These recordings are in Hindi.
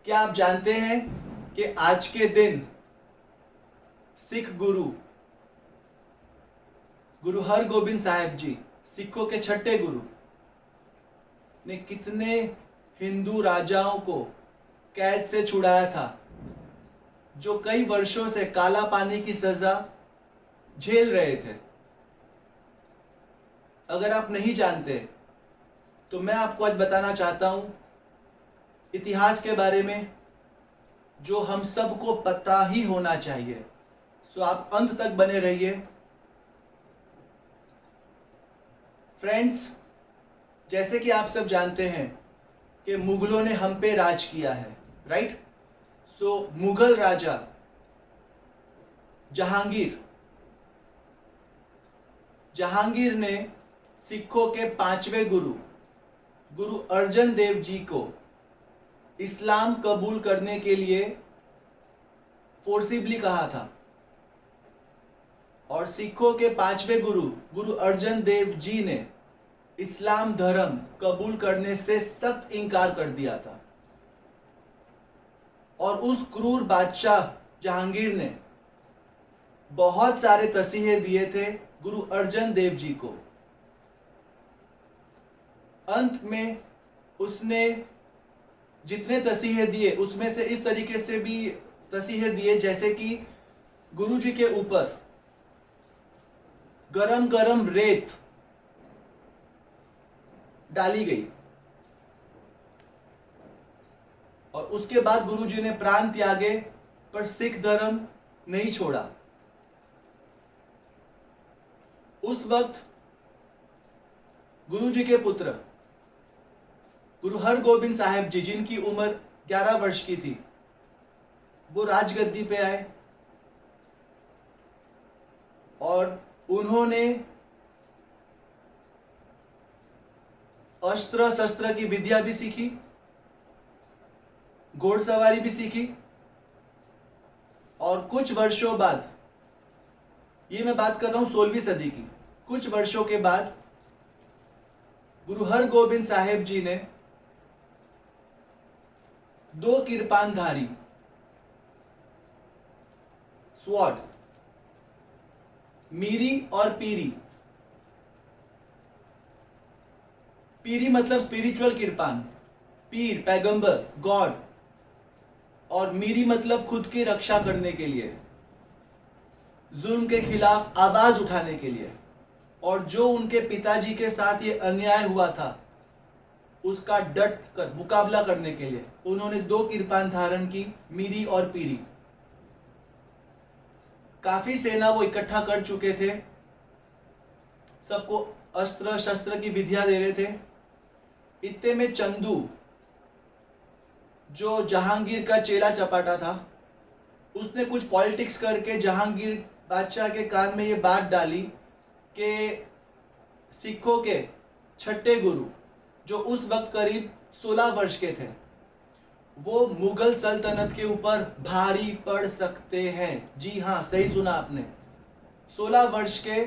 क्या आप जानते हैं कि आज के दिन सिख गुरु गुरु हरगोबिंद साहिब जी, सिखों के छठे गुरु, ने कितने हिंदू राजाओं को कैद से छुड़ाया था, जो कई वर्षों से काला पानी की सजा झेल रहे थे। अगर आप नहीं जानते तो मैं आपको आज बताना चाहता हूं इतिहास के बारे में, जो हम सबको पता ही होना चाहिए। सो आप अंत तक बने रहिए। फ्रेंड्स, जैसे कि आप सब जानते हैं कि मुगलों ने हम पे राज किया है, राइट? सो मुगल राजा जहांगीर ने सिखों के पांचवें गुरु गुरु अर्जन देव जी को इस्लाम कबूल करने के लिए फोर्सिबली कहा था, और सिखों के पांचवें गुरु गुरु अर्जन देव जी ने इस्लाम धर्म कबूल करने से सख्त इनकार कर दिया था। और उस क्रूर बादशाह जहांगीर ने बहुत सारे तसीहे दिए थे गुरु अर्जन देव जी को। अंत में उसने जितने तसीहे दिए उसमें से इस तरीके से भी तसीहे दिए जैसे कि गुरु जी के ऊपर गरम गरम रेत डाली गई, और उसके बाद गुरु जी ने प्राण त्यागे, पर सिख धर्म नहीं छोड़ा। उस वक्त गुरु जी के पुत्र गुरु हरगोबिंद साहिब जी, जिनकी उम्र 11 वर्ष की थी, वो राजगद्दी पे आए और उन्होंने अस्त्र शस्त्र की विद्या भी सीखी, घोड़सवारी भी सीखी, और कुछ वर्षों बाद, ये मैं बात कर रहा हूं 16वीं सदी की, कुछ वर्षों के बाद गुरु हरगोबिंद साहिब जी ने 2 किरपानधारी स्वॉर्ड, मीरी और पीरी, पीरी मतलब स्पिरिचुअल किरपान, पीर पैगंबर गॉड, और मीरी मतलब खुद की रक्षा करने के लिए, जुल्म के खिलाफ आवाज उठाने के लिए, और जो उनके पिताजी के साथ ये अन्याय हुआ था उसका डट कर मुकाबला करने के लिए उन्होंने 2 किरपान धारण की, मीरी और पीरी। काफी सेना वो इकट्ठा कर चुके थे, सबको अस्त्र शस्त्र की विद्या दे रहे थे। इतने में चंदू, जो जहांगीर का चेला चपाटा था, उसने कुछ पॉलिटिक्स करके जहांगीर बादशाह के कान में ये बात डाली कि सिखों के छठे गुरु, जो उस वक्त करीब 16 वर्ष के थे, वो मुगल सल्तनत के ऊपर भारी पड़ सकते हैं। जी हाँ, सही सुना आपने, 16 वर्ष के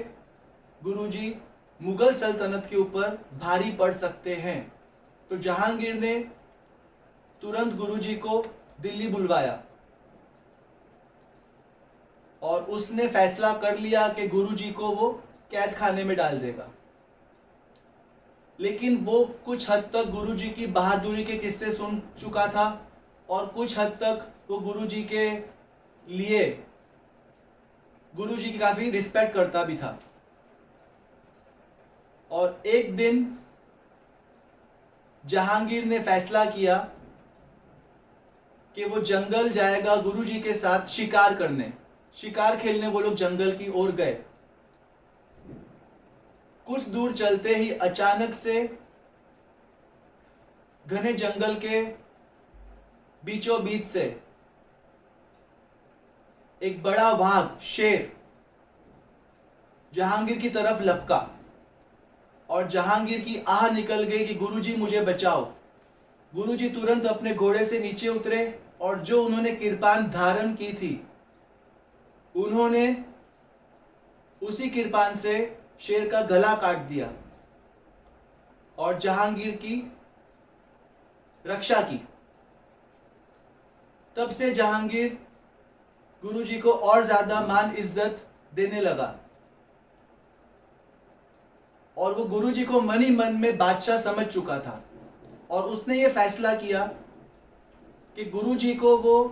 गुरुजी मुगल सल्तनत के ऊपर भारी पड़ सकते हैं। तो जहांगीर ने तुरंत गुरुजी को दिल्ली बुलवाया और उसने फैसला कर लिया कि गुरुजी को वो कैद खाने में डाल देगा। लेकिन वो कुछ हद तक गुरुजी की बहादुरी के किस्से सुन चुका था, और कुछ हद तक वो गुरुजी के लिए गुरुजी की काफी रिस्पेक्ट करता भी था। और एक दिन जहांगीर ने फैसला किया कि वो जंगल जाएगा गुरुजी के साथ शिकार करने, शिकार खेलने वो लोग जंगल की ओर गए। कुछ दूर चलते ही अचानक से घने जंगल के बीचों बीच से एक बड़ा वाघ, शेर, जहांगीर की तरफ लपका, और जहांगीर की आह निकल गई कि गुरुजी मुझे बचाओ। गुरुजी तुरंत अपने घोड़े से नीचे उतरे, और जो उन्होंने किरपान धारण की थी, उन्होंने उसी किरपान से शेर का गला काट दिया और जहांगीर की रक्षा की। तब से जहांगीर गुरुजी को और ज्यादा मान इज्जत देने लगा और वो गुरुजी को मन ही मन में बादशाह समझ चुका था और उसने ये फैसला किया कि गुरुजी को वो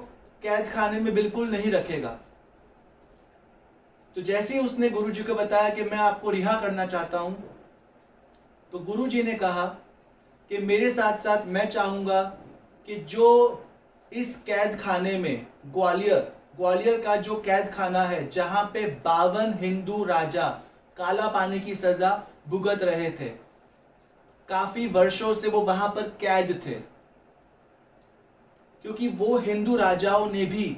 कैद खाने में बिल्कुल नहीं रखेगा। तो जैसे ही उसने गुरुजी को बताया कि मैं आपको रिहा करना चाहता हूं, तो गुरुजी ने कहा कि मेरे साथ साथ मैं चाहूंगा कि जो इस कैद खाने में ग्वालियर का जो कैद खाना है जहां पे 52 हिंदू राजा काला पानी की सजा भुगत रहे थे, काफी वर्षों से वो वहां पर कैद थे, क्योंकि वो हिंदू राजाओं ने भी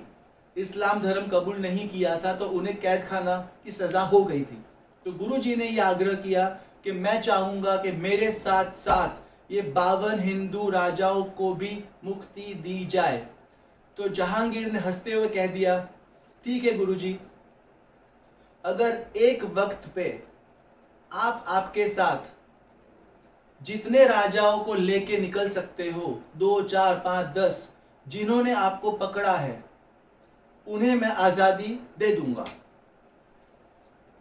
इस्लाम धर्म कबूल नहीं किया था, तो उन्हें कैद खाना की सजा हो गई थी। तो गुरुजी ने यह आग्रह किया कि मैं चाहूंगा कि मेरे साथ साथ ये 52 हिंदू राजाओं को भी मुक्ति दी जाए। तो जहांगीर ने हंसते हुए कह दिया, ठीक है गुरुजी, अगर एक वक्त पे आप आपके साथ जितने राजाओं को लेके निकल सकते हो, 2, 4, 5, 10, जिन्होंने आपको पकड़ा है, उन्हें मैं आजादी दे दूंगा।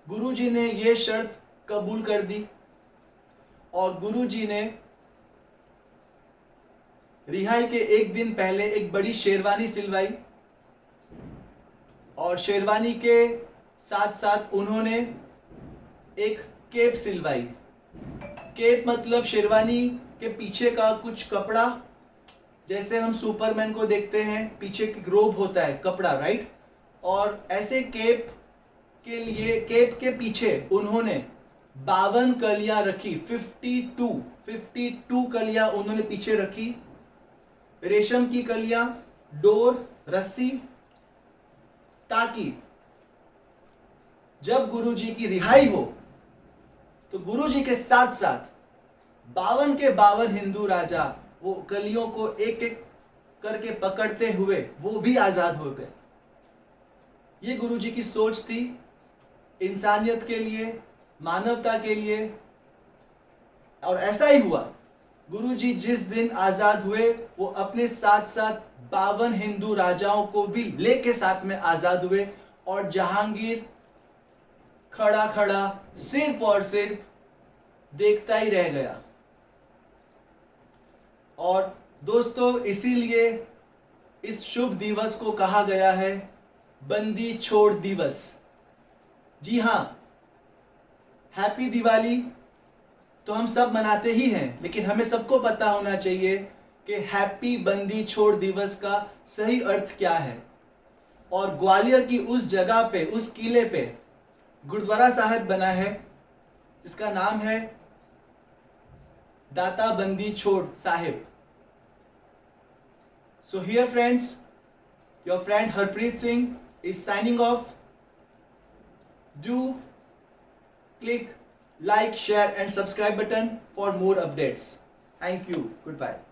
गुरुजी ने यह शर्त कबूल कर दी और गुरुजी ने रिहाई के एक दिन पहले एक बड़ी शेरवानी सिलवाई और शेरवानी के साथ साथ उन्होंने एक केप सिलवाई। केप मतलब शेरवानी के पीछे का कुछ कपड़ा, जैसे हम सुपरमैन को देखते हैं पीछे रोब होता है कपड़ा, राइट। और ऐसे केप के पीछे उन्होंने 52 कलियां रखी, 52 कलियां उन्होंने पीछे रखी, रेशम की कलियां, डोर, रस्सी, ताकि जब गुरुजी की रिहाई हो तो गुरुजी के साथ साथ 52 के 52 हिंदू राजा वो कलियों को एक एक करके पकड़ते हुए वो भी आजाद हो गए। ये गुरुजी की सोच थी इंसानियत के लिए, मानवता के लिए, और ऐसा ही हुआ। गुरुजी जिस दिन आजाद हुए वो अपने साथ साथ 52 हिंदू राजाओं को भी लेके साथ में आजाद हुए और जहांगीर खड़ा खड़ा सिर्फ और सिर्फ देखता ही रह गया। और दोस्तों, इसीलिए इस शुभ दिवस को कहा गया है बंदी छोड़ दिवस। जी हां, हैप्पी दिवाली तो हम सब मनाते ही हैं, लेकिन हमें सबको पता होना चाहिए कि हैप्पी बंदी छोड़ दिवस का सही अर्थ क्या है। और ग्वालियर की उस जगह पे, उस किले पे गुरुद्वारा साहिब बना है जिसका नाम है दाता बंदी छोड़ Sahib. So here friends, your friend Harpreet Singh is signing off. Do click like, share and subscribe button for more updates. Thank you. Goodbye.